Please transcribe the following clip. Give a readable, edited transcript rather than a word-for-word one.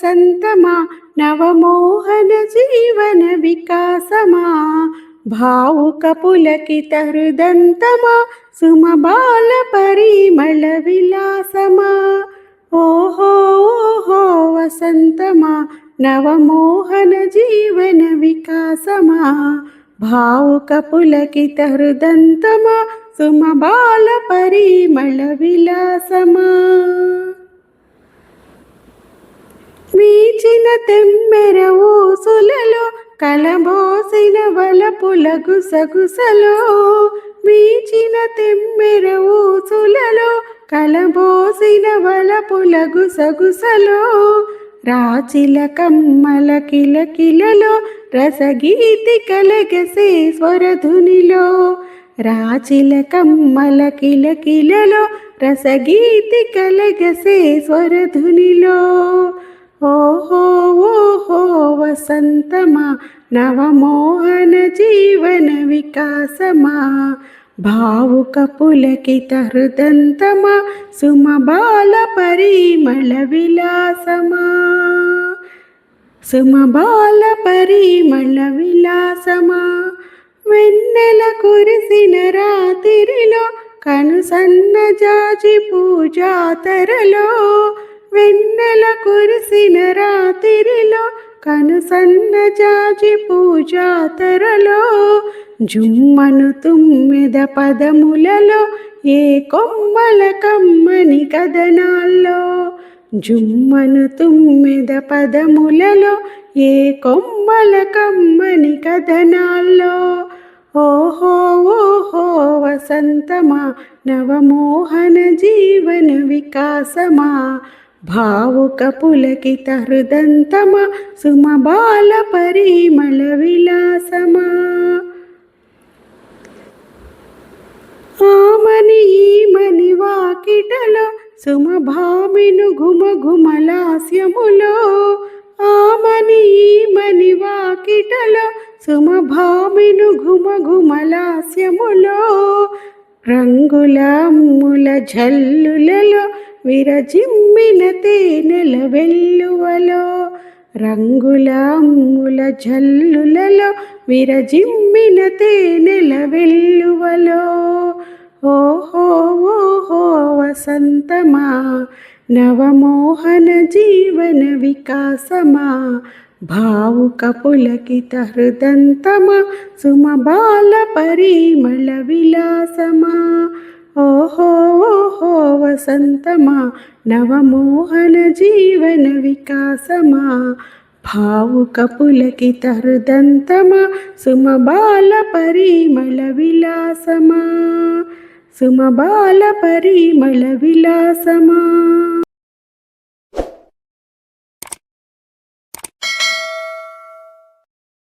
వసంతమా నవమోహన జీవన వికాసమా భావుక పులకిత హృదంతమా సుమబాల పరిమళ విలాసమా ఓహో ఓహో వసంతమా నవమోహన జీవన వికాసమా భావుక పులకిత హృదంతమా సుమబాల పరిమళ విలాసమా వీచిన తెమ్మెర ఊసులలో కలబోసిన వలపుల గుసగుసలో వీచిన తెమ్మెర ఊసులలో కలబోసిన వలపుల గుసగుసలో రాచిల కమ్మల కిలకిలలో రసగీతి కలగసే స్వరధునిలో రాచిల కమ్మల కిలకిలలో రసగీతి కలగసే స్వరధునిలో ఓహో ఓహో వసంతమా నవమోహన జీవన వికాసమా భావుక పులకిత హృదంతమా సుమబాల పరిమళ విలాసమా సుమబాల పరిమళ విలాసమా వెన్నెల కురిసిన రాత్రిలో కనుసన్న జాజి పూజాతరలో వెన్నెల కురిసిన రాత్రిలో కనుసన్న జాజి పూజాతరలో జుమ్మను తుమ్మెద పదములలో ఏ కొమ్మల కమ్మని కథనాల్లో జుమ్మను తుమ్మెద పదములలో ఏ కొమ్మల కమ్మని కథనాల్లో ఓహో ఓహో వసంతమా నవమోహన జీవన వికాసమా భావుక పులకిత హృదంతమా సుమబాల పరిమళ విలాసమా ఆమని ఈమని వాకిటలో సుమభామిను ఘుమఘుమలాస్యములో ఆమని ఈమని వాకిటలో సుమభామిను ఘుమఘుమలాస్యములో రంగుల అమ్ముల జల్లులలో విరజిమ్మిన తేనెల వెల్లువలో రంగుల అమ్ముల జల్లులలో విరజిమ్మిన తేనెల వెల్లువలో ఓహో ఓహో వసంతమా నవమోహన జీవన వికాసమా భావుక పులకిత హృదంతమా సుమబాల పరిమళ విలాసమా ఓహో ఓహో వసంతమా నవమోహన జీవన వికాసమా భావుక పులకిత హృదంతమా సుమబాల పరిమళ విలాసమా సుమబాల పరిమళ విలాసమా